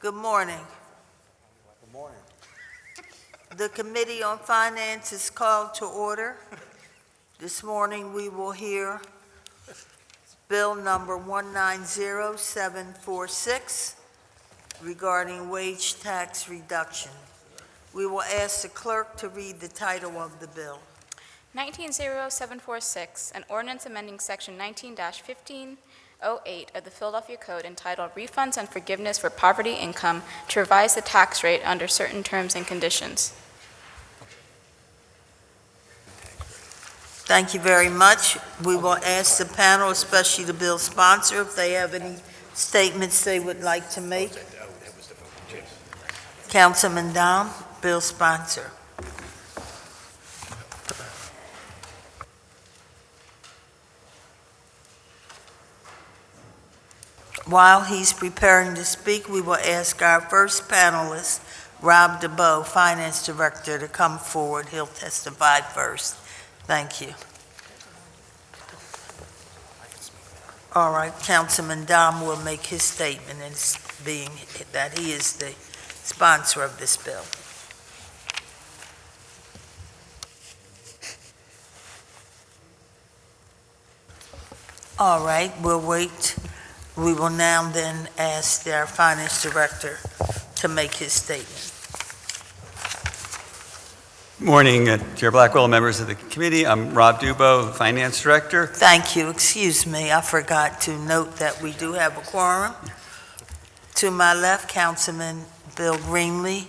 Good morning. Good morning. The Committee on Finance is called to order. This morning, we will hear Bill number 190746 regarding wage tax reduction. We will ask the clerk to read the title of the bill. 190746, an ordinance amending Section 19-1508 of the Philadelphia Code entitled Refunds and Forgiveness for Poverty Income to revise the tax rate under certain terms and conditions. Thank you very much. We will ask the panel, especially the bill sponsor, if they have any statements they would like to make. Councilman Dom, bill sponsor. While he's preparing to speak, we will ask our first panelist, Rob DeBoe, Finance Director, to come forward. He'll testify first. Thank you. All right, Councilman Dom will make his statement as being that he is the sponsor of this bill. All right, we'll wait. We will now then ask our Finance Director to make his statement. Morning, Chair Blackwell, members of the committee. I'm Rob Dubow, Finance Director. Thank you. Excuse me, I forgot to note that we do have a quorum. To my left, Councilman Bill Greenlee.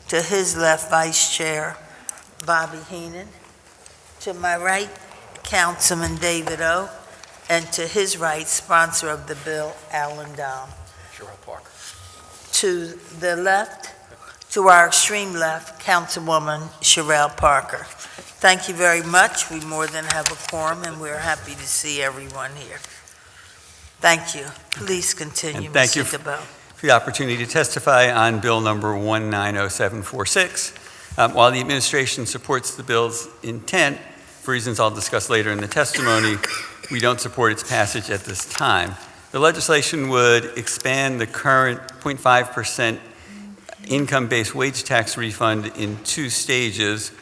To his left, Vice Chair Bobby Heenan. To my right, Councilman David O. And to his right, sponsor of the bill, Alan Dom. Sherelle Parker. To the left, to our extreme left, Councilwoman Sherelle Parker. Thank you very much. We more than have a quorum, and we're happy to see everyone here. Thank you. Please continue, And thank Mr. you DeBoe. for the opportunity to testify on Bill number 190746. While the administration supports the bill's intent, for reasons I'll discuss later in the testimony, we don't support its passage at this time. The legislation would expand the current 0.5% income-based wage tax refund in two stages,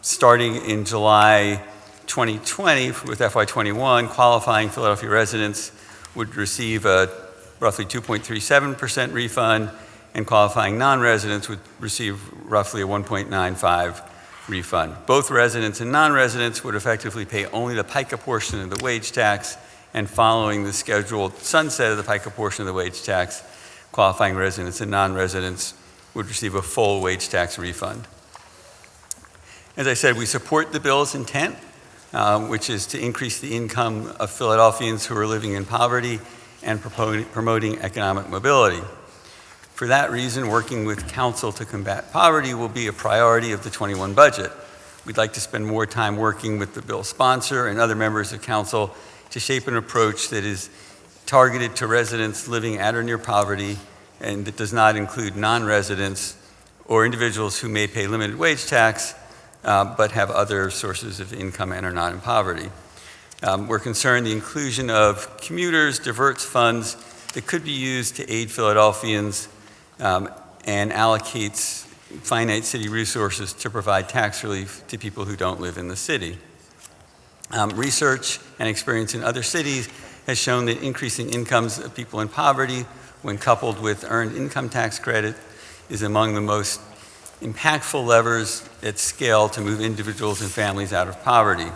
starting in July 2020 with FY21. Qualifying Philadelphia residents would receive a roughly 2.37% refund, and qualifying non-residents would receive roughly a 1.95% refund. Both residents and non-residents would effectively pay only the PICA portion of the wage tax, and following the scheduled sunset of the PICA portion of the wage tax, qualifying residents and non-residents would receive a full wage tax refund. As I said, we support the bill's intent, which is to increase the income of Philadelphians who are living in poverty and promoting economic mobility. For that reason, working with council to combat poverty will be a priority of the 21 budget. We'd like to spend more time working with the bill sponsor and other members of council to shape an approach that is targeted to residents living at or near poverty and that does not include non-residents or individuals who may pay limited wage tax but have other sources of income and are not in poverty. We're concerned the inclusion of commuters diverts funds that could be used to aid Philadelphians and allocates finite city resources to provide tax relief to people who don't live in the city. Research and experience in other cities has shown that increasing incomes of people in poverty when coupled with earned income tax credit is among the most impactful levers at scale to move individuals and families out of poverty.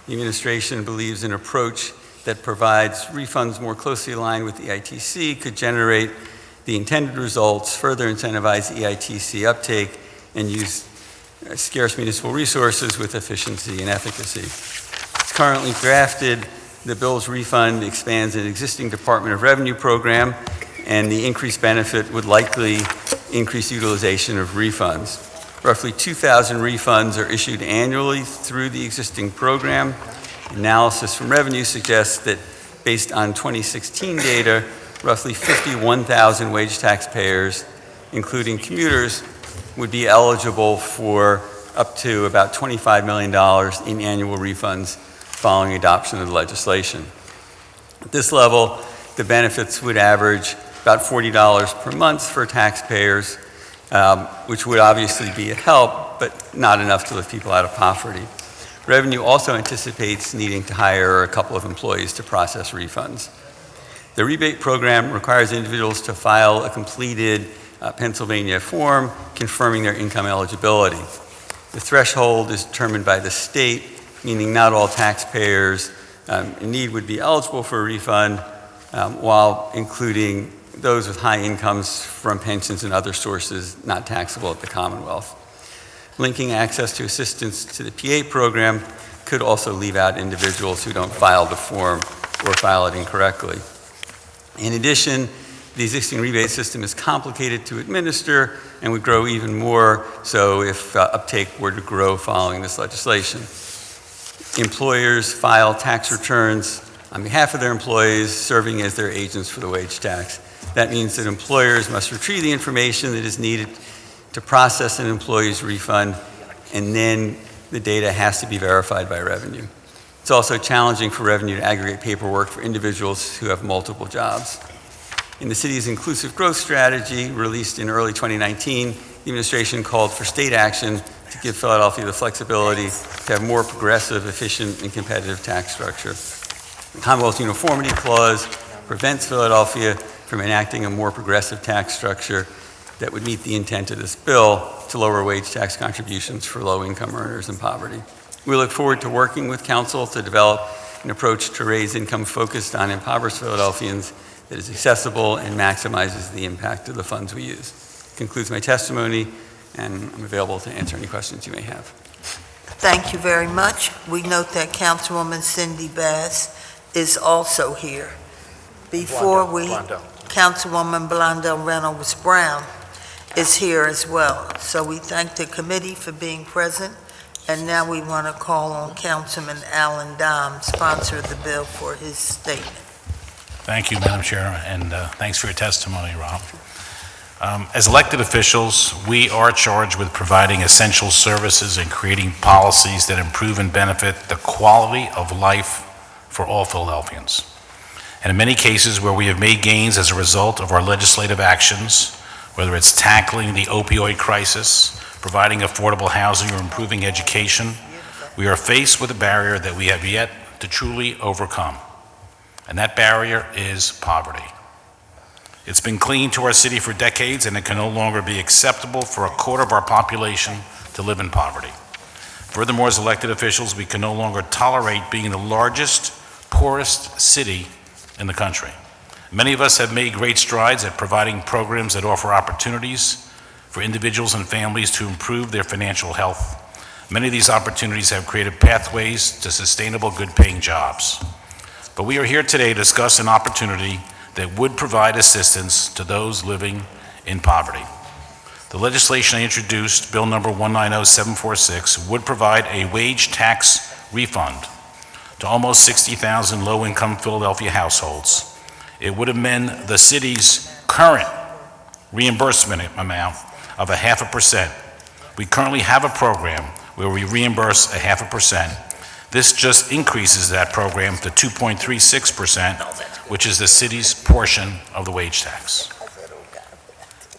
The administration believes an approach that provides refunds more closely aligned with EITC could generate the intended results, further incentivize EITC uptake, and use scarce municipal resources with efficiency and efficacy. It's currently drafted. The bill's refund expands an existing Department of Revenue program, and the increased benefit would likely increase utilization of refunds. Roughly 2,000 refunds are issued annually through the existing program. Analysis from revenue suggests that based on 2016 data, roughly 51,000 wage taxpayers, including commuters, would be eligible for up to about $25 million in annual refunds following adoption of the legislation. At this level, the benefits would average about $40 per month for taxpayers, which would obviously be a help, but not enough to lift people out of poverty. Revenue also anticipates needing to hire a couple of employees to process refunds. The rebate program requires individuals to file a completed Pennsylvania form confirming their income eligibility. The threshold is determined by the state, meaning not all taxpayers in need would be eligible for a refund, while including those with high incomes from pensions and other sources not taxable at the Commonwealth. Linking access to assistance to the PA program could also leave out individuals who don't file the form or file it incorrectly. In addition, the existing rebate system is complicated to administer and would grow even more so if uptake were to grow following this legislation. Employers file tax returns on behalf of their employees, serving as their agents for the wage tax. That means that employers must retrieve the information that is needed to process an employee's refund, and then the data has to be verified by revenue. It's also challenging for revenue to aggregate paperwork for individuals who have multiple jobs. In the city's inclusive growth strategy, released in early 2019, the administration called for state action to give Philadelphia the flexibility to have more progressive, efficient, and competitive tax structure. The Commonwealth Uniformity Clause prevents Philadelphia from enacting a more progressive tax structure that would meet the intent of this bill to lower wage tax contributions for low-income earners in poverty. We look forward to working with Council to develop an approach to raise income focused on impoverished Philadelphians that is accessible and maximizes the impact of the funds we use. Concludes my testimony, and I'm available to answer any questions you may have. Thank you very much. We note that Councilwoman Cindy Bass is also here. Before Blondell. Councilwoman Blondell Reynolds Brown is here as well. So we thank the committee for being present, and now we want to call on Councilman Alan Dom, sponsor of the bill, for his statement. Thank you, Madam Chair, and thanks for your testimony, Rob. As elected officials, we are charged with providing essential services and creating policies that improve and benefit the quality of life for all Philadelphians. And in many cases where we have made gains as a result of our legislative actions, whether it's tackling the opioid crisis, providing affordable housing, or improving education, we are faced with a barrier that we have yet to truly overcome. And that barrier is poverty. It's been clinging to our city for decades, and it can no longer be acceptable for a quarter of our population to live in poverty. Furthermore, as elected officials, we can no longer tolerate being the largest, poorest city in the country. Many of us have made great strides at providing programs that offer opportunities for individuals and families to improve their financial health. Many of these opportunities have created pathways to sustainable, good-paying jobs. But we are here today to discuss an opportunity that would provide assistance to those living in poverty. The legislation I introduced, Bill number 190746, would provide a wage tax refund to almost 60,000 low-income Philadelphia households. It would amend the city's current reimbursement amount of 0.5%. We currently have a program where we reimburse 0.5%. This just increases that program to 2.36%, which is the city's portion of the wage tax.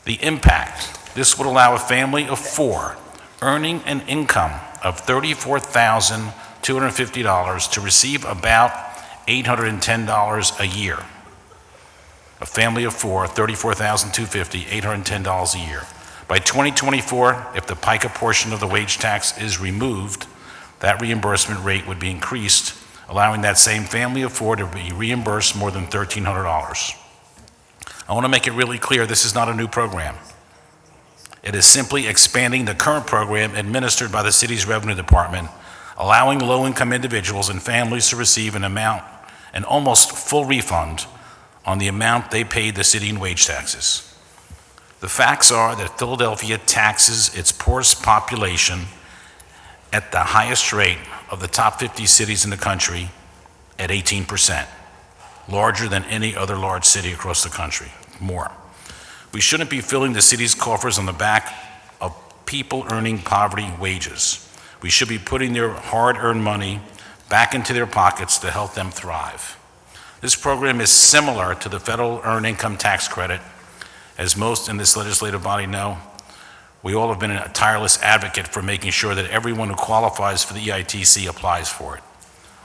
The impact: this would allow a family of 4 earning an income of $34,250 to receive about $810 a year. A family of 4, $34,250, $810 a year. By 2024, if the PICA portion of the wage tax is removed, that reimbursement rate would be increased, allowing that same family of 4 to be reimbursed more than $1,300. I want to make it really clear, this is not a new program. It is simply expanding the current program administered by the city's revenue department, allowing low-income individuals and families to receive an almost full refund on the amount they paid the city in wage taxes. The facts are that Philadelphia taxes its poorest population at the highest rate of the top 50 cities in the country at 18%, larger than any other large city across the country, more. We shouldn't be filling the city's coffers on the back of people earning poverty wages. We should be putting their hard-earned money back into their pockets to help them thrive. This program is similar to the federal earned income tax credit. As most in this legislative body know, we all have been a tireless advocate for making sure that everyone who qualifies for the EITC applies for it.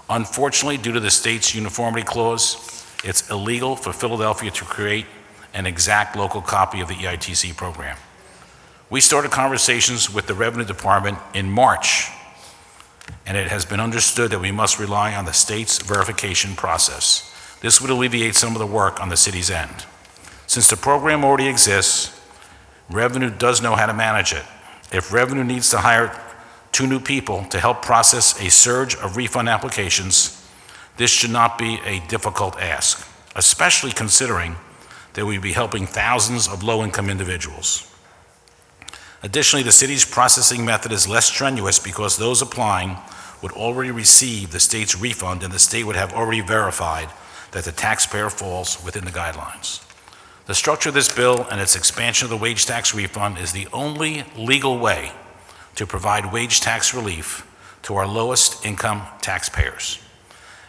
Unfortunately, due to the state's uniformity clause, it's illegal for Philadelphia to create an exact local copy of the EITC program. We started conversations with the Revenue Department in March, and it has been understood that we must rely on the state's verification process. This would alleviate some of the work on the city's end. Since the program already exists, Revenue does know how to manage it. If Revenue needs to hire 2 new people to help process a surge of refund applications, this should not be a difficult ask, especially considering that we'd be helping thousands of low-income individuals. Additionally, the city's processing method is less strenuous because those applying would already receive the state's refund, and the state would have already verified that the taxpayer falls within the guidelines. The structure of this bill and its expansion of the wage tax refund is the only legal way to provide wage tax relief to our lowest income taxpayers.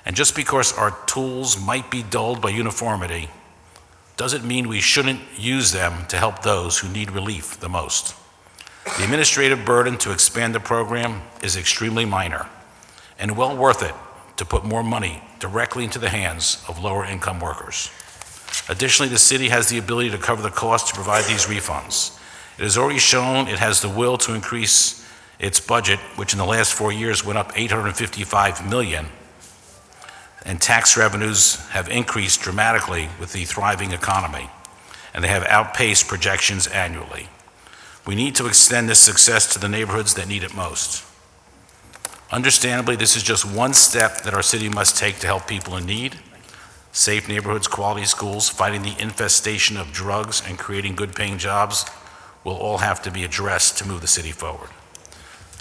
And just because our tools might be dulled by uniformity, doesn't mean we shouldn't use them to help those who need relief the most. The administrative burden to expand the program is extremely minor and well worth it to put more money directly into the hands of lower income workers. Additionally, the city has the ability to cover the cost to provide these refunds. It has already shown it has the will to increase its budget, which in the last 4 years went up $855 million, and tax revenues have increased dramatically with the thriving economy, and they have outpaced projections annually. We need to extend this success to the neighborhoods that need it most. Understandably, this is just one step that our city must take to help people in need. Safe neighborhoods, quality schools, fighting the infestation of drugs, and creating good-paying jobs will all have to be addressed to move the city forward.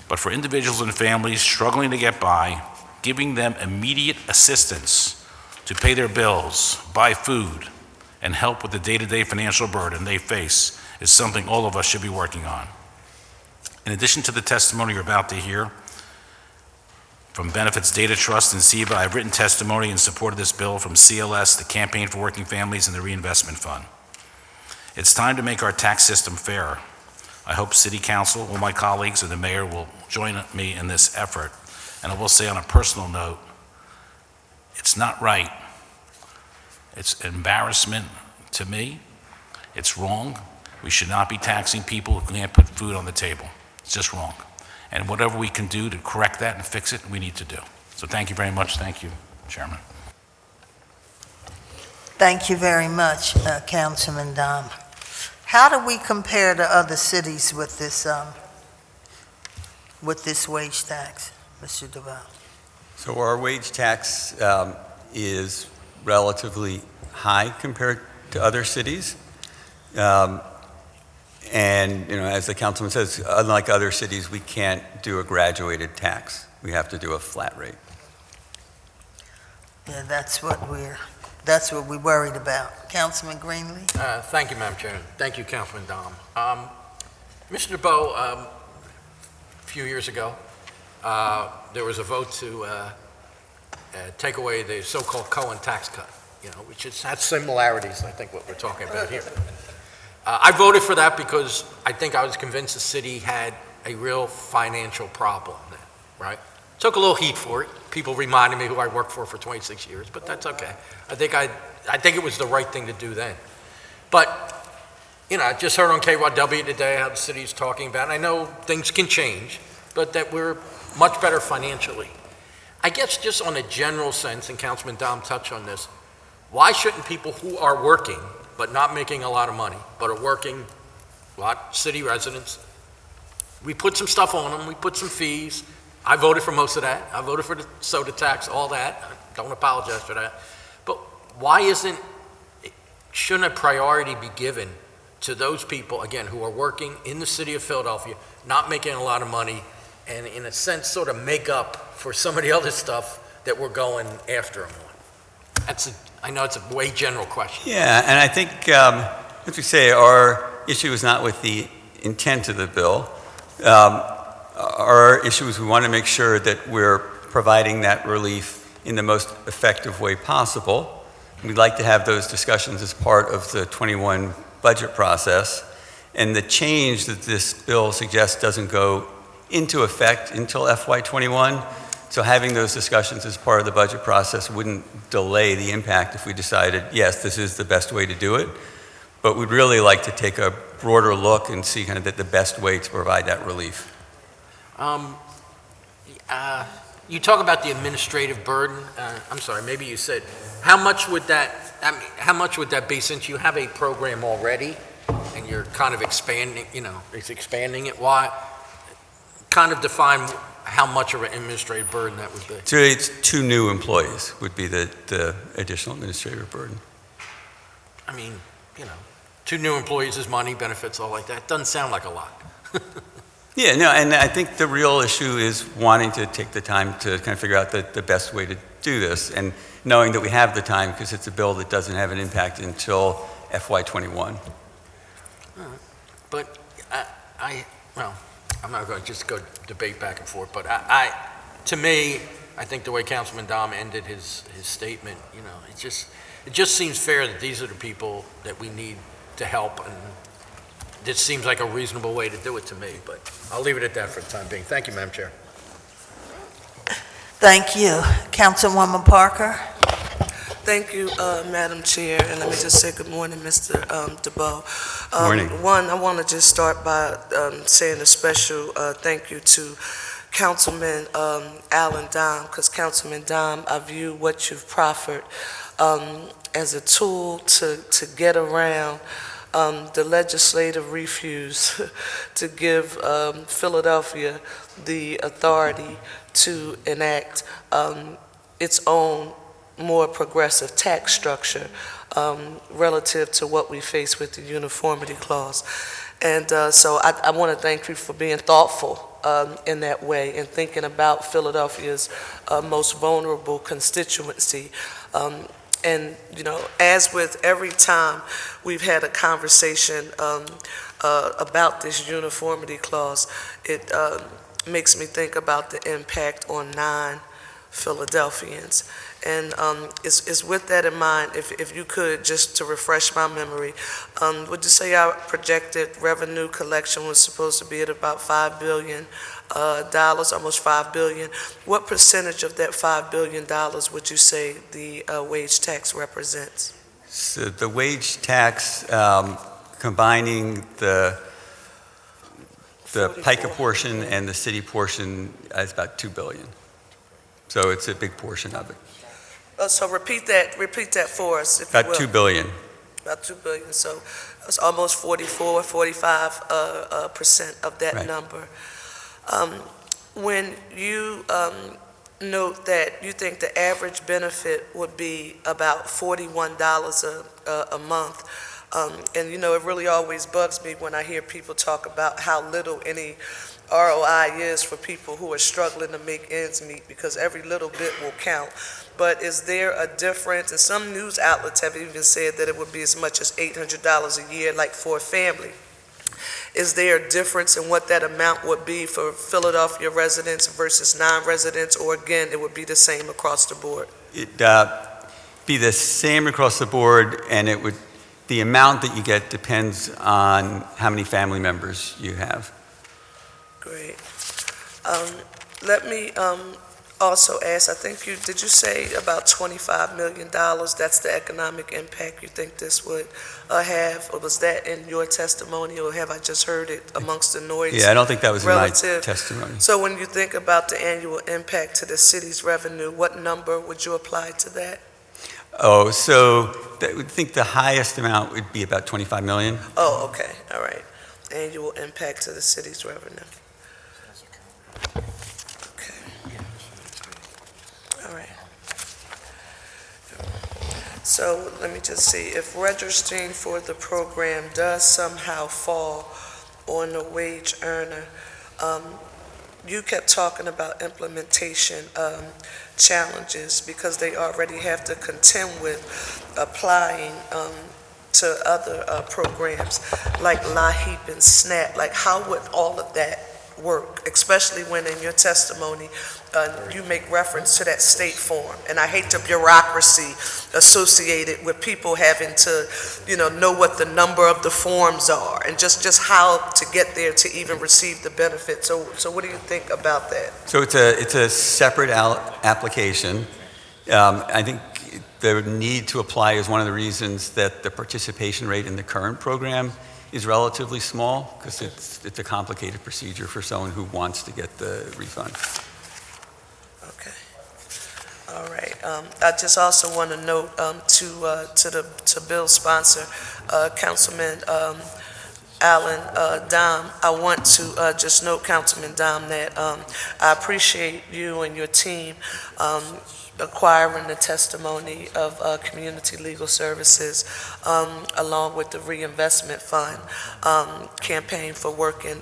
But for individuals and families struggling to get by, giving them immediate assistance to pay their bills, buy food, and help with the day-to-day financial burden they face is something all of us should be working on. In addition to the testimony you're about to hear from Benefits Data Trust and SEBA, I've written testimony in support of this bill from CLS, the Campaign for Working Families, and the Reinvestment Fund. It's time to make our tax system fairer. I hope City Council, all my colleagues, and the Mayor will join me in this effort. And I will say on a personal note, it's not right. It's an embarrassment to me. It's wrong. We should not be taxing people who can't put food on the table. It's just wrong. And whatever we can do to correct that and fix it, we need to do. So thank you very much. Thank you, Chairman. Thank you very much, Councilman Dom. How do we compare to other cities with this wage tax, Mr. Duval? So our wage tax is relatively high compared to other cities. And, as the councilman says, unlike other cities, we can't do a graduated tax. We have to do a flat rate. Yeah, that's what we're worried about. Councilman Greenlee? Thank you, Madam Chair. Thank you, Councilman Dom. Mr. DeBoe, a few years ago, there was a vote to take away the so-called Cohen tax cut, which has similarities, I think, what we're talking about here. I voted for that because I think I was convinced the city had a real financial problem then, right? Took a little heat for it. People reminded me who I worked for 26 years, but that's okay. I think it was the right thing to do then. But, I just heard on KYW today how the city's talking about, and I know things can change, but that we're much better financially. I guess just on a general sense, and Councilman Dom touched on this, why shouldn't people who are working but not making a lot of money, but are working, city residents, we put some stuff on them, we put some fees. I voted for most of that. I voted for the soda tax, all that. I don't apologize for that. But why shouldn't a priority be given to those people, again, who are working in the city of Philadelphia, not making a lot of money, and in a sense sort of make up for some of the other stuff that we're going after them on? I know it's a way general question. Yeah, and I think, as we say, our issue is not with the intent of the bill. Our issue is we want to make sure that we're providing that relief in the most effective way possible. We'd like to have those discussions as part of the 21 budget process. And the change that this bill suggests doesn't go into effect until FY21. So having those discussions as part of the budget process wouldn't delay the impact if we decided, yes, this is the best way to do it. But we'd really like to take a broader look and see kind of the best way to provide that relief. You talk about the administrative burden. I'm sorry, maybe you said, how much would that be, since you have a program already and you're kind of expanding, it's expanding it? Why? Kind of define how much of an administrative burden that would be. So it's 2 new employees would be the additional administrative burden. I mean, 2 new employees is money, benefits, all like that. Doesn't sound like a lot. Yeah, no, and I think the real issue is wanting to take the time to kind of figure out the best way to do this, and knowing that we have the time because it's a bill that doesn't have an impact until FY21. All right. But I'm not going to just go debate back and forth, but to me, I think the way Councilman Dom ended his statement, it just seems fair that these are the people that we need to help, and this seems like a reasonable way to do it to me, but I'll leave it at that for the time being. Thank you, Madam Chair. Thank you. Councilwoman Parker? Thank you, Madam Chair, and let me just say good morning, Mr. DeBoe. Morning. One, I want to just start by saying a special thank you to Councilman Alan Dom, because Councilman Dom, I view what you've proffered as a tool to get around the legislative refuse to give Philadelphia the authority to enact its own more progressive tax structure relative to what we face with the uniformity clause. And so I want to thank you for being thoughtful in that way and thinking about Philadelphia's most vulnerable constituency. And, as with every time we've had a conversation about this uniformity clause, it makes me think about the impact on non-Philadelphians. And it's with that in mind, if you could, just to refresh my memory, would you say our projected revenue collection was supposed to be at about $5 billion, almost $5 billion? What percentage of that $5 billion would you say the wage tax represents? So the wage tax, combining the PICA portion and the city portion, is about $2 billion. So it's a big portion of it. So repeat that for us, if About you will. $2 billion. About $2 billion. So it's almost 45% of that Right. number. When you note that you think the average benefit would be about $41 a month, and it really always bugs me when I hear people talk about how little any ROI is for people who are struggling to make ends meet, because every little bit will count. But is there a difference? And some news outlets have even said that it would be as much as $800 a year, like for a family. Is there a difference in what that amount would be for Philadelphia residents versus non-residents, or again, it would be the same across the board? It'd be the same across the board, and the amount that you get depends on how many family members you have. Great. Let me also ask, did you say about $25 million? That's the economic impact you think this would have? Or was that in your testimony, or have I just heard it amongst the noise? Yeah, I don't think that was relative? in my testimony. So when you think about the annual impact to the city's revenue, what number would you apply to that? Oh, so I would think the highest amount would be about $25 million. Oh, okay, all right. Annual impact to the city's revenue. Okay. All right. So let me just see, if registering for the program does somehow fall on the wage earner, you kept talking about implementation challenges because they already have to contend with applying to other programs like LIHEAP and SNAP. Like, how would all of that work, especially when in your testimony you make reference to that state form. And I hate the bureaucracy associated with people having to, know what the number of the forms are and just how to get there to even receive the benefit. So what do you think about that? So it's a separate application. I think the need to apply is one of the reasons that the participation rate in the current program is relatively small, because it's a complicated procedure for someone who wants to get the refund. Okay. All right. I just also want to note to Bill's sponsor, Councilman Alan Dom. I want to just note, Councilman Dom, that I appreciate you and your team acquiring the testimony of Community Legal Services along with the Reinvestment Fund campaign for working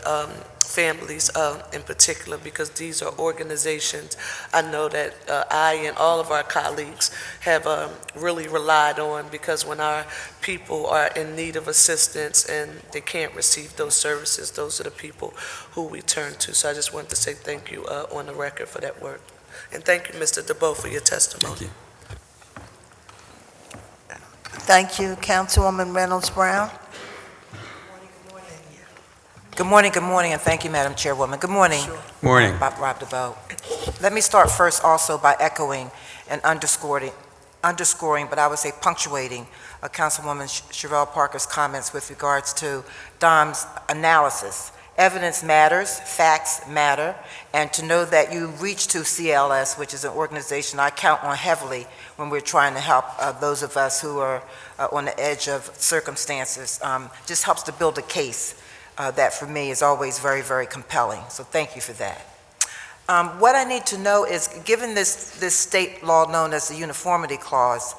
families in particular, because these are organizations I know that I and all of our colleagues have really relied on, because when our people are in need of assistance and they can't receive those services, those are the people who we turn to. So I just wanted to say thank you on the record for that work. And thank you, Mr. DeBoe, for your testimony. Thank you. Thank you, Councilwoman Reynolds Brown. Good morning, and thank you, Madam Chairwoman. Good morning. Morning. Rob DeBoe. Let me start first also by echoing and underscoring, but I would say punctuating, Councilwoman Sherelle Parker's comments with regards to Dom's analysis. Evidence matters, facts matter, and to know that you reach to CLS, which is an organization I count on heavily when we're trying to help those of us who are on the edge of circumstances, just helps to build a case that for me is always very, very compelling. So thank you for that. What I need to know is, given this state law known as the Uniformity Clause,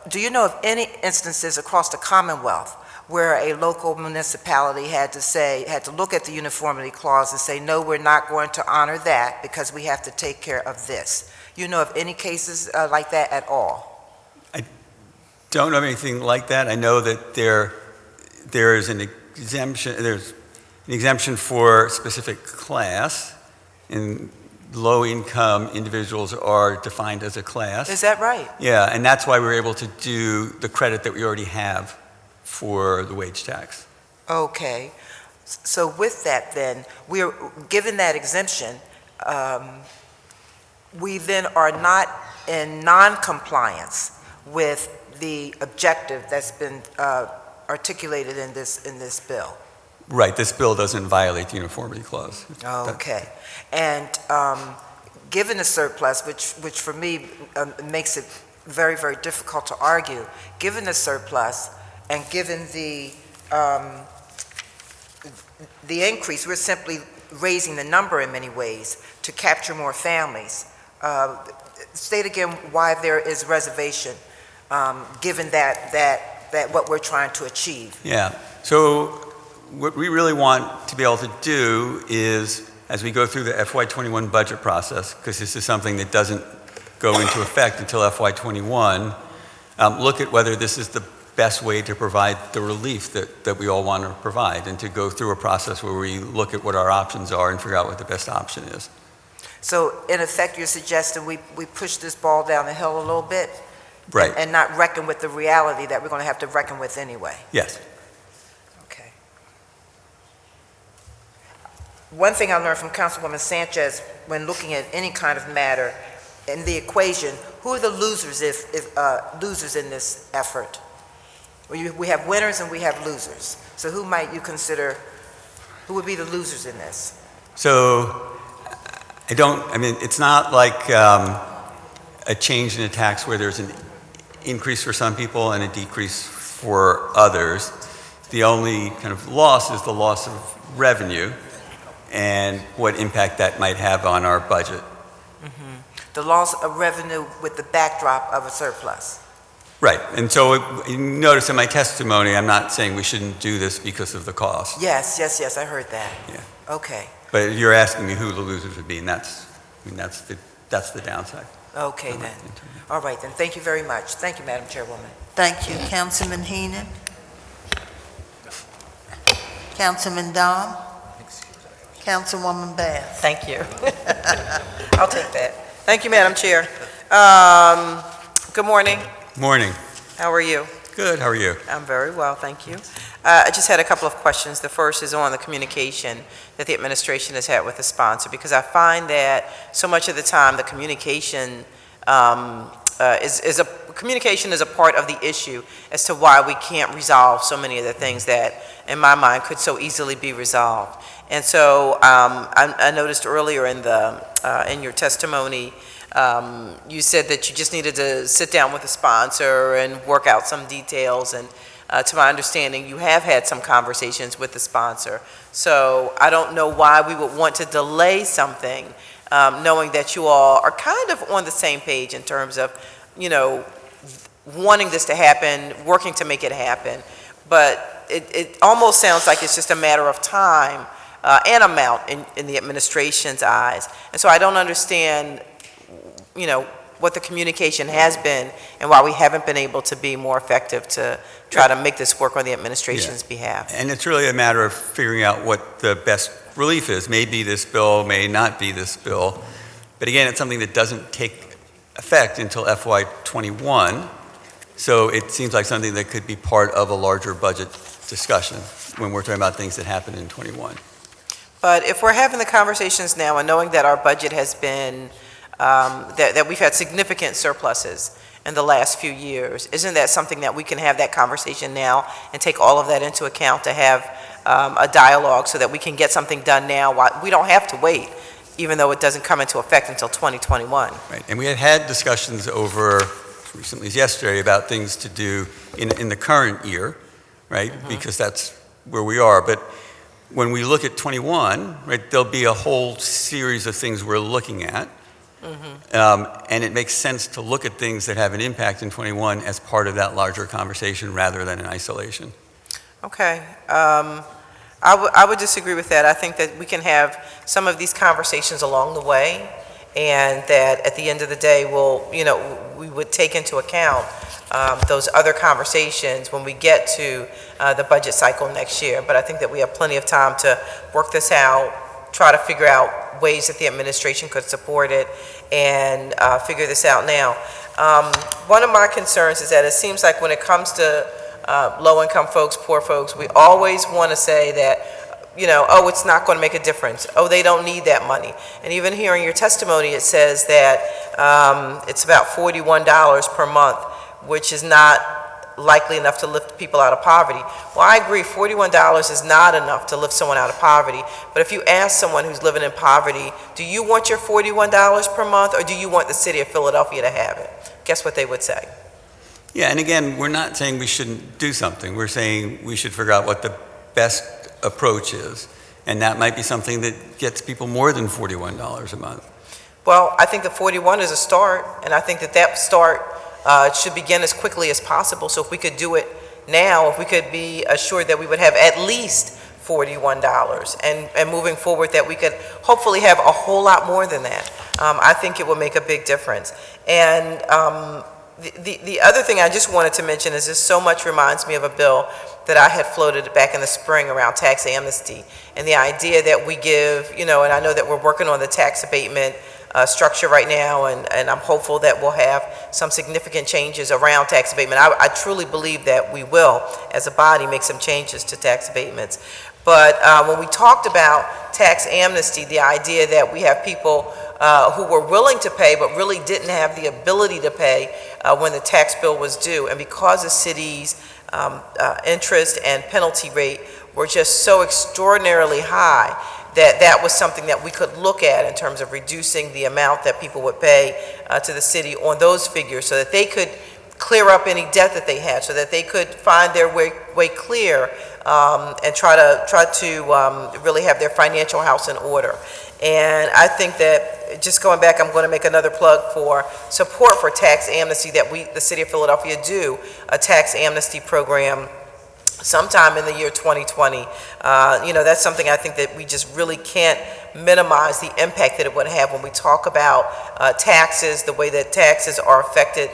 do you know of any instances across the Commonwealth where a local municipality had to look at the Uniformity Clause and say, no, we're not going to honor that because we have to take care of this? You know of any cases like that at all? I don't know of anything like that. I know that there is an exemption. There's an exemption for a specific class, and low-income individuals are defined as a class. Is that right? Yeah, and that's why we're able to do the credit that we already have for the wage tax. Okay. So with that then, we're given that exemption, we then are not in non-compliance with the objective that's been articulated in this bill. Right, this bill doesn't violate the Uniformity Clause. Okay. And given the surplus, which for me makes it very, very difficult to argue, given the surplus and given the increase, we're simply raising the number in many ways to capture more families. State again why there is reservation, given that what we're trying to achieve. Yeah, so what we really want to be able to do is, as we go through the FY21 budget process, because this is something that doesn't go into effect until FY21, look at whether this is the best way to provide the relief that we all want to provide, and to go through a process where we look at what our options are and figure out what the best option is. So in effect, you're suggesting we push this ball down the hill a little bit? Right. And not reckon with the reality that we're going to have to reckon with anyway? Yes. Okay. One thing I learned from Councilwoman Sanchez when looking at any kind of matter in the equation, who are the losers losers in this effort? We have winners and we have losers. So who might you consider, who would be the losers in this? So it's not like a change in a tax where there's an increase for some people and a decrease for others. The only kind of loss is the loss of revenue and what impact that might have on our budget. Mm-hmm. The loss of revenue with the backdrop of a surplus. Right, and so you notice in my testimony, I'm not saying we shouldn't do this because of the cost. Yes, I heard that. Yeah. Okay. But you're asking me who the losers would be, and that's the downside. Okay then. All right then, thank you very much. Thank you, Madam Chairwoman. Thank you, Councilman Heenan. Councilman Dom. Councilwoman Bath. Thank you. I'll take that. Thank you, Madam Chair. Good morning. Morning. How are you? Good, how are you? I'm very well, thank you. I just had a couple of questions. The first is on the communication that the administration has had with the sponsor, because I find that so much of the time the communication communication is a part of the issue as to why we can't resolve so many of the things that, in my mind, could so easily be resolved. And so I noticed earlier in your testimony, you said that you just needed to sit down with the sponsor and work out some details. And to my understanding, you have had some conversations with the sponsor. So I don't know why we would want to delay something, knowing that you all are kind of on the same page in terms of, wanting this to happen, working to make it happen. But it almost sounds like it's just a matter of time and amount in the administration's eyes. And so I don't understand, what the communication has been and why we haven't been able to be more effective to try to make this work on the administration's behalf. And it's really a matter of figuring out what the best relief is. May be this bill, may not be this bill. But again, it's something that doesn't take effect until FY21. So it seems like something that could be part of a larger budget discussion when we're talking about things that happen in 21. But if we're having the conversations now and knowing that our budget has been, that we've had significant surpluses in the last few years, isn't that something that we can have that conversation now and take all of that into account to have a dialogue so that we can get something done now? We don't have to wait, even though it doesn't come into effect until 2021. Right, and we had discussions over, as recently as yesterday, about things to do in the current year, right? Mm-hmm. Because that's where we are. But when we look at 21, right, there'll be a whole series of things we're looking at. Mm-hmm. And it makes sense to look at things that have an impact in 21 as part of that larger conversation rather than in isolation. Okay. I would disagree with that. I think that we can have some of these conversations along the way, and that at the end of the day, we would take into account those other conversations when we get to the budget cycle next year. But I think that we have plenty of time to work this out, try to figure out ways that the administration could support it, and figure this out now. One of my concerns is that it seems like when it comes to low-income folks, poor folks, we always want to say that, oh, it's not going to make a difference. Oh, they don't need that money. And even here in your testimony, it says that it's about $41 per month, which is not likely enough to lift people out of poverty. Well, I agree, $41 is not enough to lift someone out of poverty. But if you ask someone who's living in poverty, do you want your $41 per month, or do you want the city of Philadelphia to have it? Guess what they would say? Yeah, and again, we're not saying we shouldn't do something. We're saying we should figure out what the best approach is. And that might be something that gets people more than $41 a month. Well, I think the 41 is a start, and I think that start should begin as quickly as possible. So if we could do it now, if we could be assured that we would have at least $41, and moving forward that we could hopefully have a whole lot more than that, I think it would make a big difference. And the other thing I just wanted to mention is this so much reminds me of a bill that I had floated back in the spring around tax amnesty, and the idea that we give, and I know that we're working on the tax abatement structure right now, and I'm hopeful that we'll have some significant changes around tax abatement. I truly believe that we will, as a body, make some changes to tax abatements. But when we talked about tax amnesty, the idea that we have people who were willing to pay but really didn't have the ability to pay when the tax bill was due, and because the city's interest and penalty rate were just so extraordinarily high, that was something that we could look at in terms of reducing the amount that people would pay to the city on those figures, so that they could clear up any debt that they had, so that they could find their way clear and try to really have their financial house in order. And I think that, just going back, I'm going to make another plug for support for tax amnesty, that the city of Philadelphia do a tax amnesty program sometime in the year 2020. That's something I think that we just really can't minimize the impact that it would have when we talk about taxes, the way that taxes are affected,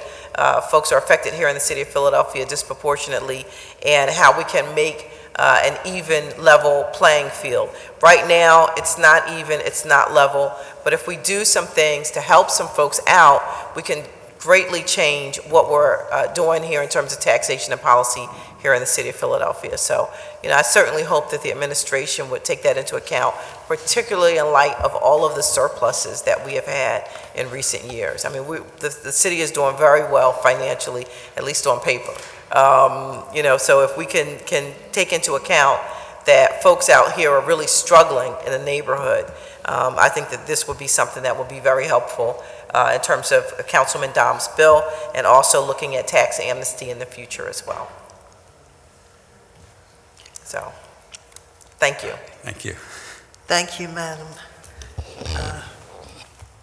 folks are affected here in the city of Philadelphia disproportionately, and how we can make an even level playing field. Right now, it's not even, it's not level, but if we do some things to help some folks out, we can greatly change what we're doing here in terms of taxation and policy here in the city of Philadelphia. So, I certainly hope that the administration would take that into account, particularly in light of all of the surpluses that we have had in recent years. I mean, the city is doing very well financially, at least on paper. So if we can take into account that folks out here are really struggling in the neighborhood, I think that this would be something that would be very helpful in terms of Councilman Dom's bill, and also looking at tax amnesty in the future as well. So, thank you. Thank you. Thank you, Madam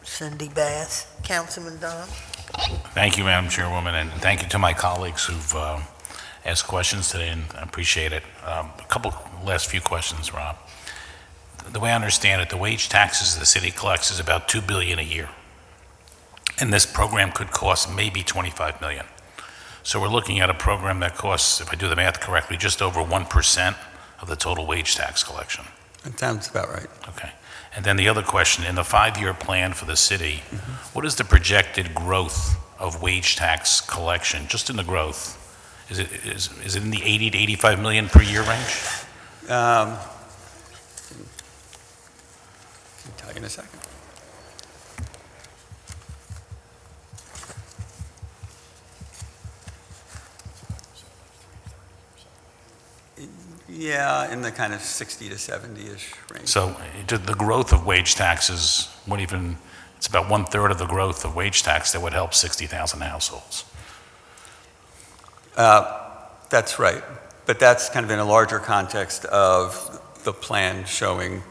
Cindy Bass. Councilman Dom? Thank you, Madam Chairwoman, and thank you to my colleagues who've asked questions today, and I appreciate it. A couple last few questions, Rob. The way I understand it, the wage taxes the city collects is about $2 billion a year. And this program could cost maybe $25 million. So we're looking at a program that costs, if I do the math correctly, just over 1% of the total wage tax collection. That sounds about right. Okay. And then the other question, in the 5-year plan for the city, what is the projected growth of wage tax collection, just in the growth? Is it in the 80 to 85 million per year range? I'll tell you in a second. Yeah, in the kind of 60 to 70-ish range. So the growth of wage taxes, it's about 1/3 of the growth of wage tax that would help 60,000 households. That's right. But that's kind of in a larger context of the plan showing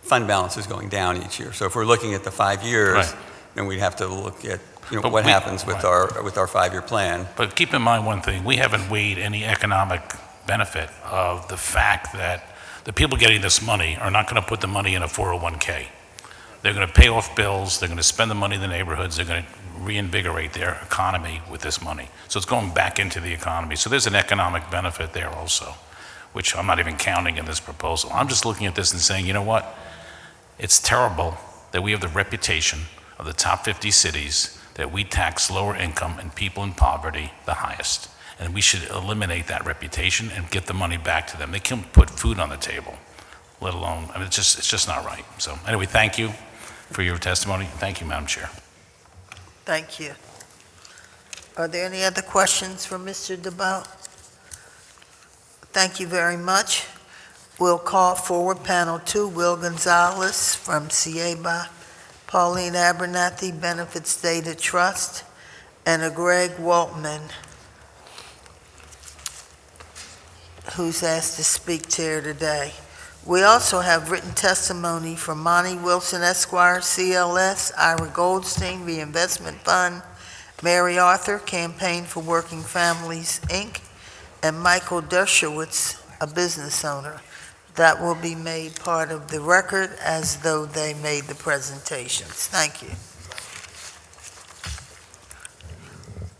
fund balances going down each year. So if we're looking at the 5 years, Right. then we'd have to look at But what happens with right. our 5-year plan. But keep in mind one thing, we haven't weighed any economic benefit of the fact that the people getting this money are not going to put the money in a 401k. They're going to pay off bills, they're going to spend the money in the neighborhoods, they're going to reinvigorate their economy with this money. So it's going back into the economy. So there's an economic benefit there also, which I'm not even counting in this proposal. I'm just looking at this and saying, you know what? It's terrible that we have the reputation of the top 50 cities that we tax lower income and people in poverty the highest. And we should eliminate that reputation and get the money back to them. They can't put food on the table, let alone, I mean, it's just not right. So anyway, thank you for your testimony. Thank you, Madam Chair. Thank you. Are there any other questions for Mr. DeBow? Thank you very much. We'll call forward panel 2, Will Gonzalez from CIEBA, Pauline Abernathy, Benefits Data Trust, and a Greg Waltman, who's asked to speak here today. We also have written testimony from Monty Wilson Esquire, CLS, Ira Goldstein, Reinvestment Fund, Mary Arthur, Campaign for Working Families, Inc., and Michael Dershowitz, a business owner. That will be made part of the record as though they made the presentations. Thank you.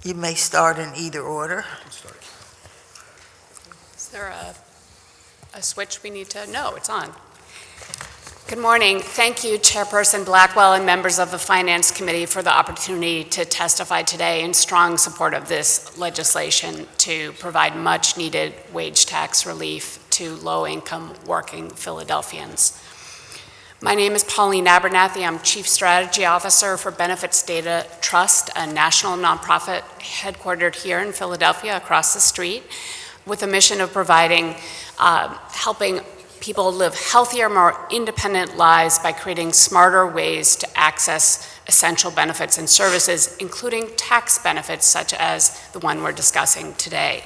You may start in either order. Is there a switch we need to? No, it's on. Good morning. Thank you, Chairperson Blackwell and members of the Finance Committee for the opportunity to testify today in strong support of this legislation to provide much-needed wage tax relief to low-income working Philadelphians. My name is Pauline Abernathy. I'm Chief Strategy Officer for Benefits Data Trust, a national nonprofit headquartered here in Philadelphia across the street, with a mission of providing, helping people live healthier, more independent lives by creating smarter ways to access essential benefits and services, including tax benefits such as the one we're discussing today.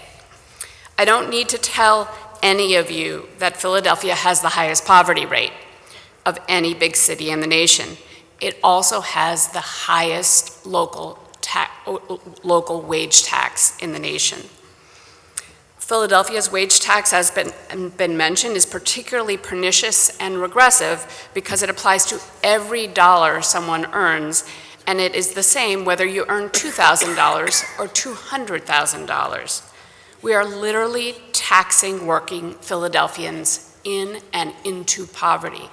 I don't need to tell any of you that Philadelphia has the highest poverty rate of any big city in the nation. It also has the highest local wage tax in the nation. Philadelphia's wage tax, as been mentioned, is particularly pernicious and regressive because it applies to every dollar someone earns, and it is the same whether you earn $2,000 or $200,000. We are literally taxing working Philadelphians in and into poverty.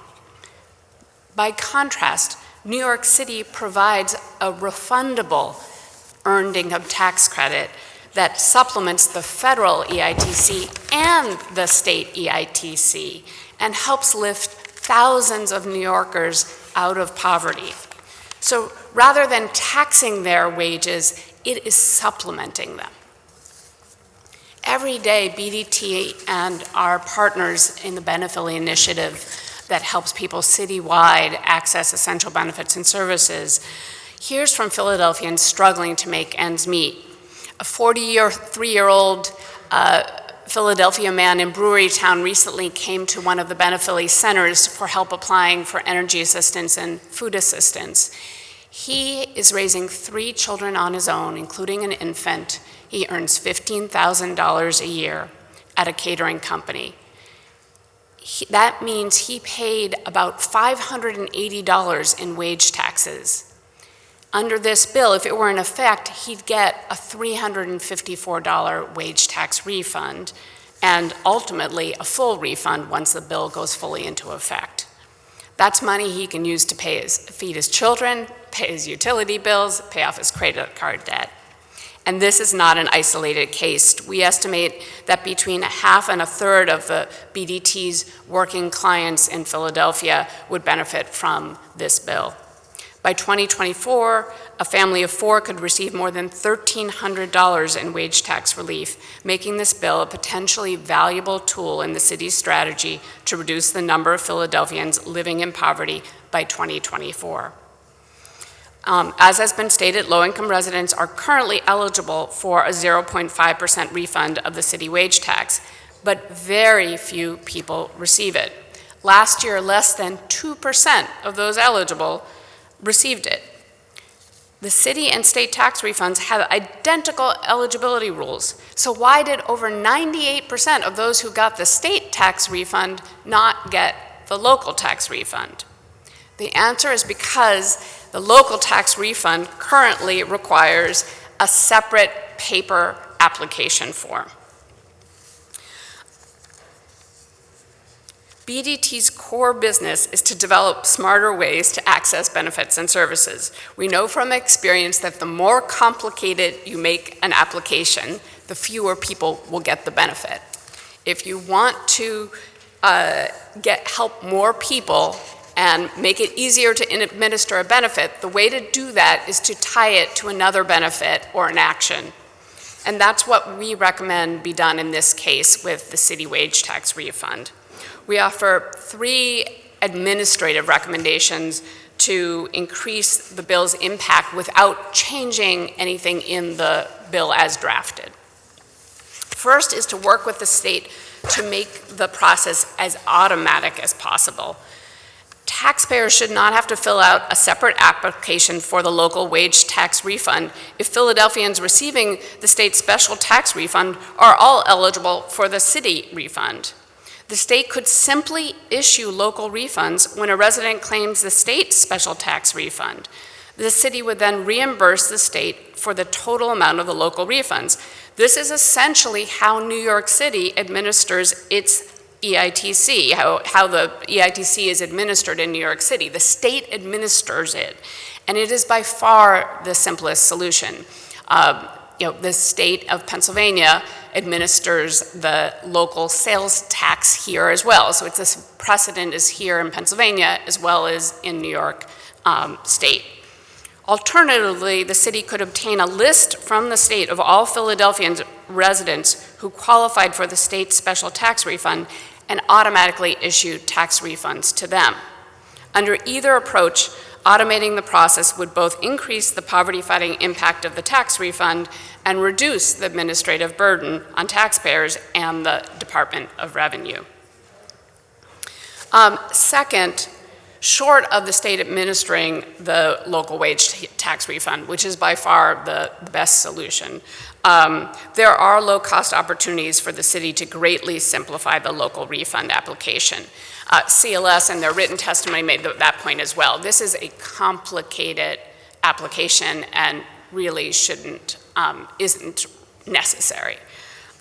By contrast, New York City provides a refundable earned income tax credit that supplements the federal EITC and the state EITC and helps lift thousands of New Yorkers out of poverty. So rather than taxing their wages, it is supplementing them. Every day, BDT and our partners in the Benephily Initiative that helps people citywide access essential benefits and services hears from Philadelphians struggling to make ends meet. A 43-year-old Philadelphia man in Brewery Town recently came to one of the Benephily centers for help applying for energy assistance and food assistance. He is raising 3 children on his own, including an infant. He earns $15,000 a year at a catering company. That means he paid about $580 in wage taxes. Under this bill, if it were in effect, he'd get a $354 wage tax refund and ultimately a full refund once the bill goes fully into effect. That's money he can use to feed his children, pay his utility bills, pay off his credit card debt. And this is not an isolated case. We estimate that between a half and a third of the BDT's working clients in Philadelphia would benefit from this bill. By 2024, a family of 4 could receive more than $1,300 in wage tax relief, making this bill a potentially valuable tool in the city's strategy to reduce the number of Philadelphians living in poverty by 2024. As has been stated, low-income residents are currently eligible for a 0.5% refund of the city wage tax, but very few people receive it. Last year, less than 2% of those eligible received it. The city and state tax refunds have identical eligibility rules. So why did over 98% of those who got the state tax refund not get the local tax refund? The answer is because the local tax refund currently requires a separate paper application form. BDT's core business is to develop smarter ways to access benefits and services. We know from experience that the more complicated you make an application, the fewer people will get the benefit. If you want to help more people and make it easier to administer a benefit, the way to do that is to tie it to another benefit or an action. And that's what we recommend be done in this case with the city wage tax refund. We offer 3 administrative recommendations to increase the bill's impact without changing anything in the bill as drafted. First is to work with the state to make the process as automatic as possible. Taxpayers should not have to fill out a separate application for the local wage tax refund if Philadelphians receiving the state special tax refund are all eligible for the city refund. The state could simply issue local refunds when a resident claims the state's special tax refund. The city would then reimburse the state for the total amount of the local refunds. This is essentially how New York City administers its EITC, how the EITC is administered in New York City. The state administers it, and it is by far the simplest solution. The state of Pennsylvania administers the local sales tax here as well. So this precedent is here in Pennsylvania as well as in New York State. Alternatively, the city could obtain a list from the state of all Philadelphian residents who qualified for the state's special tax refund and automatically issue tax refunds to them. Under either approach, automating the process would both increase the poverty-fighting impact of the tax refund and reduce the administrative burden on taxpayers and the Department of Revenue. Second, short of the state administering the local wage tax refund, which is by far the best solution, there are low-cost opportunities for the city to greatly simplify the local refund application. CLS and their written testimony made that point as well. This is a complicated application and really isn't necessary.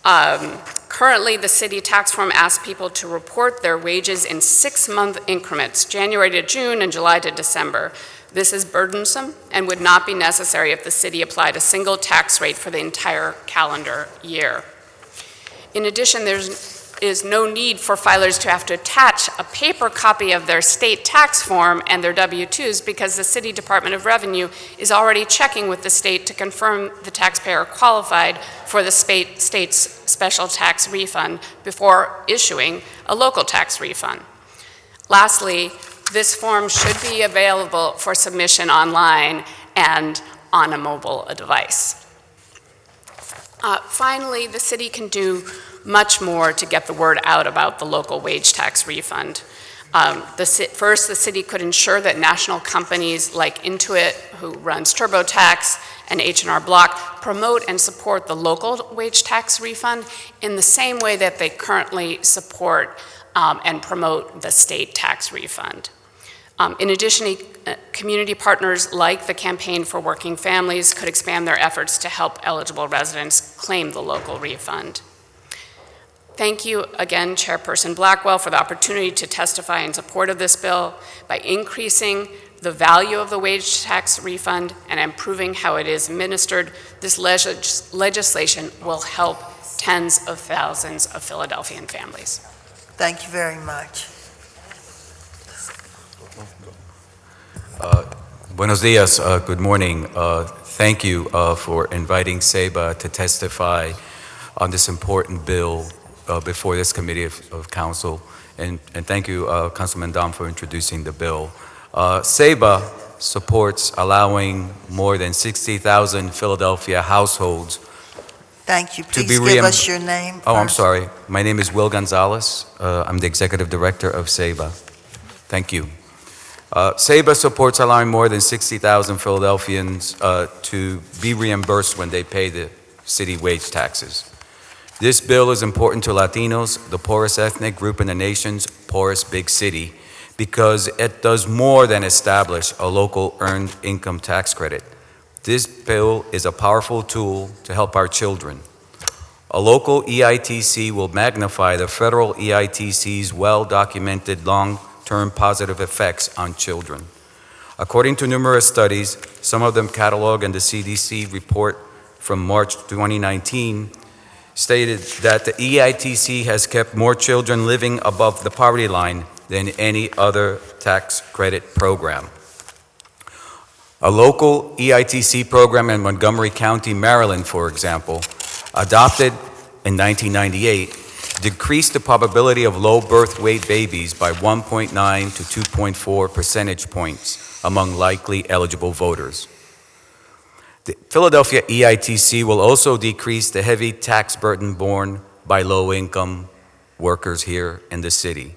Currently, the city tax form asks people to report their wages in 6-month increments, January to June and July to December. This is burdensome and would not be necessary if the city applied a single tax rate for the entire calendar year. In addition, there is no need for filers to have to attach a paper copy of their state tax form and their W-2s because the City Department of Revenue is already checking with the state to confirm the taxpayer qualified for the state's special tax refund before issuing a local tax refund. Lastly, this form should be available for submission online and on a mobile device. Finally, the city can do much more to get the word out about the local wage tax refund. First, the city could ensure that national companies like Intuit, who runs TurboTax, and H&R Block promote and support the local wage tax refund in the same way that they currently support and promote the state tax refund. In addition, community partners like the Campaign for Working Families could expand their efforts to help eligible residents claim the local refund. Thank you again, Chairperson Blackwell, for the opportunity to testify in support of this bill. By increasing the value of the wage tax refund and improving how it is administered, this legislation will help tens of thousands of Philadelphian families. Thank you very much. Buenos dias, good morning. Thank you for inviting Seba to testify on this important bill before this committee of council. And thank you, Councilman Dom, for introducing the bill. Seba supports allowing more than 60,000 Philadelphia households. Thank you. To Please be give us your name Oh, I'm first. sorry. My name is Will Gonzalez. I'm the executive director of Seba. Thank you. Seba supports allowing more than 60,000 Philadelphians to be reimbursed when they pay the city wage taxes. This bill is important to Latinos, the poorest ethnic group in the nation's poorest big city, because it does more than establish a local earned income tax credit. This bill is a powerful tool to help our children. A local EITC will magnify the federal EITC's well-documented long-term positive effects on children. According to numerous studies, some of them cataloged in the CDC report from March 2019, stated that the EITC has kept more children living above the poverty line than any other tax credit program. A local EITC program in Montgomery County, Maryland, for example, adopted in 1998, decreased the probability of low birth weight babies by 1.9 to 2.4 percentage points among likely eligible voters. The Philadelphia EITC will also decrease the heavy tax burden borne by low-income workers here in the city.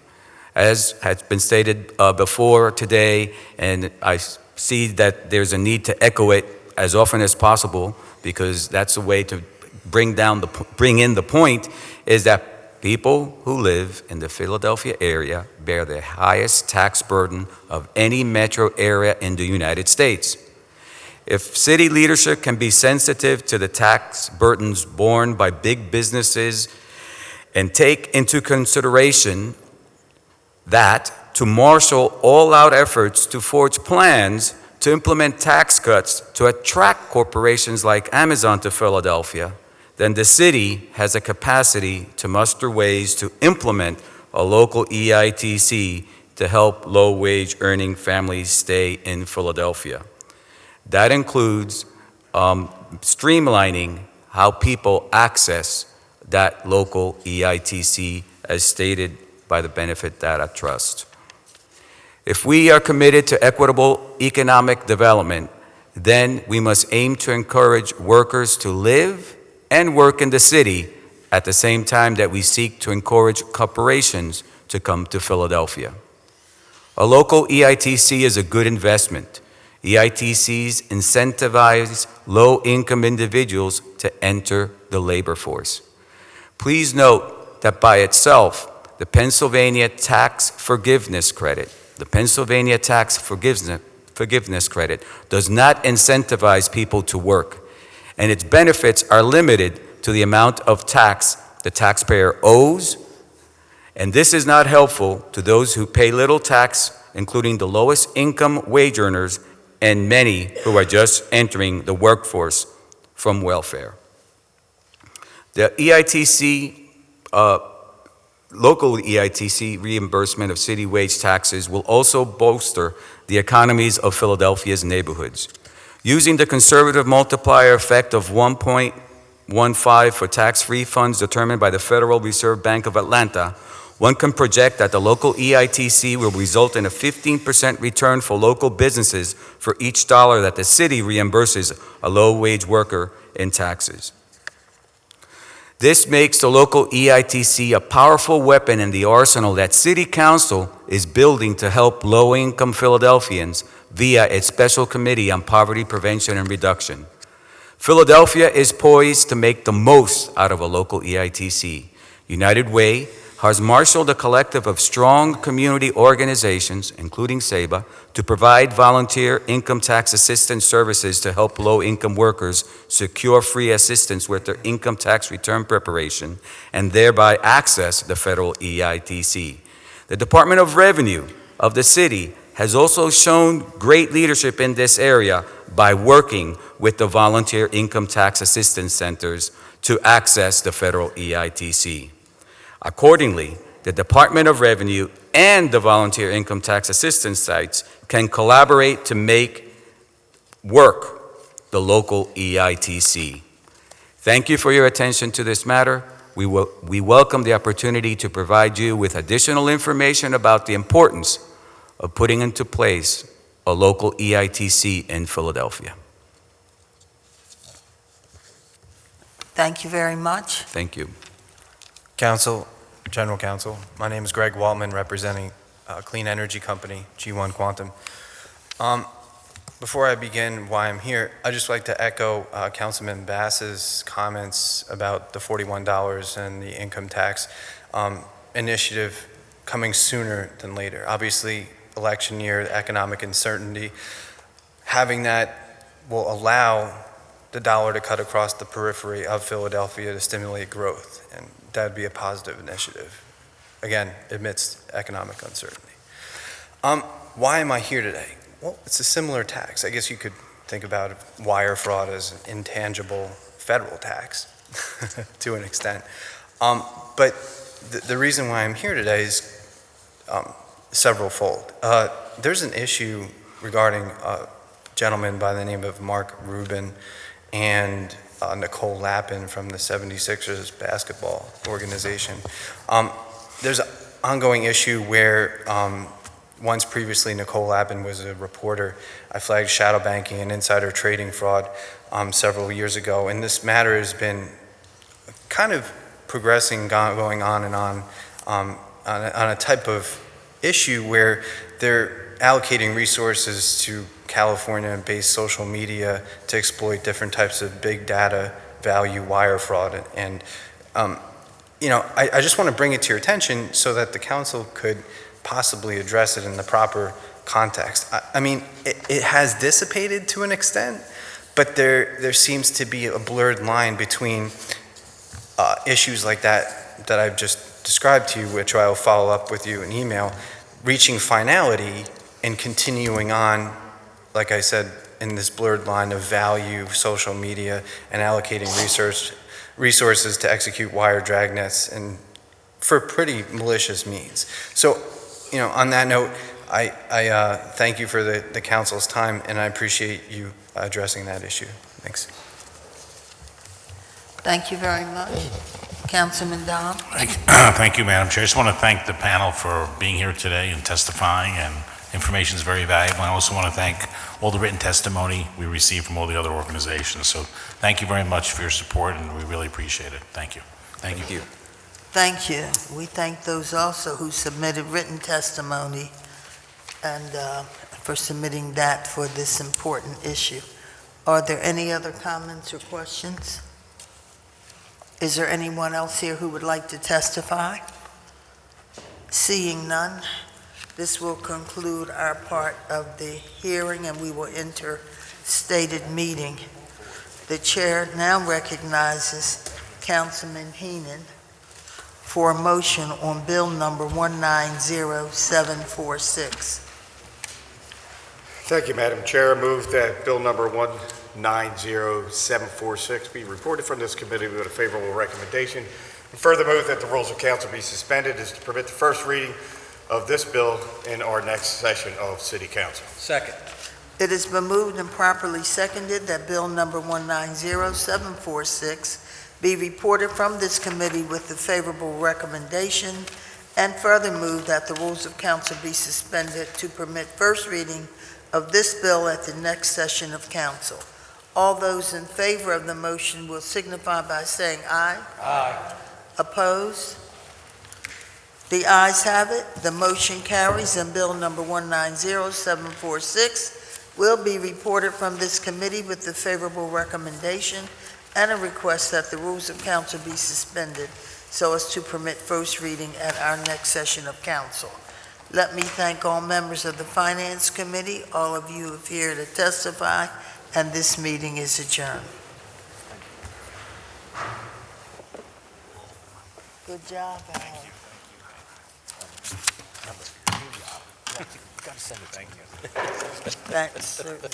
As has been stated before today, and I see that there's a need to echo it as often as possible, because that's a way to bring in the point, is that people who live in the Philadelphia area bear the highest tax burden of any metro area in the United States. If city leadership can be sensitive to the tax burdens borne by big businesses and take into consideration that to marshal all-out efforts to forge plans to implement tax cuts to attract corporations like Amazon to Philadelphia, then the city has a capacity to muster ways to implement a local EITC to help low-wage earning families stay in Philadelphia. That includes streamlining how people access that local EITC as stated by the Benefit Data Trust. If we are committed to equitable economic development, then we must aim to encourage workers to live and work in the city at the same time that we seek to encourage corporations to come to Philadelphia. A local EITC is a good investment. EITCs incentivize low-income individuals to enter the labor force. Please note that by itself, the Pennsylvania Tax Forgiveness Credit, does not incentivize people to work, and its benefits are limited to the amount of tax the taxpayer owes, and this is not helpful to those who pay little tax, including the lowest income wage earners and many who are just entering the workforce from welfare. The EITC, local EITC reimbursement of city wage taxes will also bolster the economies of Philadelphia's neighborhoods. Using the conservative multiplier effect of 1.15 for tax refunds determined by the Federal Reserve Bank of Atlanta, one can project that the local EITC will result in a 15% return for local businesses for each dollar that the city reimburses a low-wage worker in taxes. This makes the local EITC a powerful weapon in the arsenal that City Council is building to help low-income Philadelphians via its Special Committee on Poverty Prevention and Reduction. Philadelphia is poised to make the most out of a local EITC. United Way has marshaled a collective of strong community organizations, including SEBA, to provide volunteer income tax assistance services to help low-income workers secure free assistance with their income tax return preparation and thereby access the federal EITC. The Department of Revenue of the city has also shown great leadership in this area by working with the volunteer income tax assistance centers to access the federal EITC. Accordingly, the Department of Revenue and the volunteer income tax assistance sites can collaborate to make work the local EITC. Thank you for your attention to this matter. We welcome the opportunity to provide you with additional information about the importance of putting into place a local EITC in Philadelphia. Thank you very much. Thank you. Council, General Counsel, my name is Greg Waltman, representing Clean Energy Company, G1 Quantum. Before I begin why I'm here, I'd just like to echo Councilman Bass's comments about the $41 and the income tax initiative coming sooner than later. Obviously, election year, economic uncertainty, having that will allow the dollar to cut across the periphery of Philadelphia to stimulate growth, and that'd be a positive initiative, again, amidst economic uncertainty. Why am I here today? Well, it's a similar tax. I guess you could think about wire fraud as an intangible federal tax to an extent. But the reason why I'm here today is several-fold. There's an issue regarding a gentleman by the name of Mark Rubin and Nicole Lappin from the 76ers basketball organization. There's an ongoing issue where once previously Nicole Lappin was a reporter. I flagged shadow banking and insider trading fraud several years ago, and this matter has been kind of progressing, going on and on a type of issue where they're allocating resources to California-based social media to exploit different types of big data value wire fraud. And you know, I just want to bring it to your attention so that the council could possibly address it in the proper context. I mean, it has dissipated to an extent, but there seems to be a blurred line between issues like that I've just described to you, which I will follow up with you in email, reaching finality and continuing on, like I said, in this blurred line of value, social media, and allocating resources to execute wire dragnets and for pretty malicious means. So, you know, on that note, I thank you for the council's time, and I appreciate you addressing that issue. Thanks. Thank you very much. Councilman Dom. Thank you, Madam Chair. I just want to thank the panel for being here today and testifying, and information is very valuable. I also want to thank all the written testimony we received from all the other organizations. So thank you very much for your support, and we really appreciate it. Thank you. Thank you. Thank you. We thank those also who submitted written testimony and for submitting that for this important issue. Are there any other comments or questions? Is there anyone else here who would like to testify? Seeing none, this will conclude our part of the hearing, and we will enter stated meeting. The chair now recognizes Councilman Heenan for a motion on Bill number 190746. Thank you, Madam Chair. I move that Bill number 190746 be reported from this committee with a favorable recommendation. And further move that the rules of council be suspended as to permit the first reading of this bill in our next session of City Council. Second. It has been moved and properly seconded that Bill number 190746 be reported from this committee with a favorable recommendation, and further move that the rules of council be suspended to permit first reading of this bill at the next session of council. All those in favor of the motion will signify by saying aye. Aye. Opposed? The ayes have it. The motion carries, and Bill number 190746 will be reported from this committee with a favorable recommendation and a request that the rules of council be suspended so as to permit first reading at our next session of council. Let me thank all members of the Finance Committee, all of you who are here to testify, and this meeting is adjourned. Good job, Al. Got to send it. Thank you. That's certain.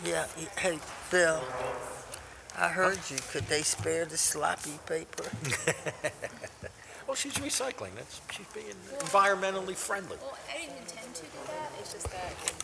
Yeah, hey, Bill, I heard you. Could they spare the sloppy paper? Well, she's recycling. She's being environmentally friendly. Well, I didn't intend to do that, it's just that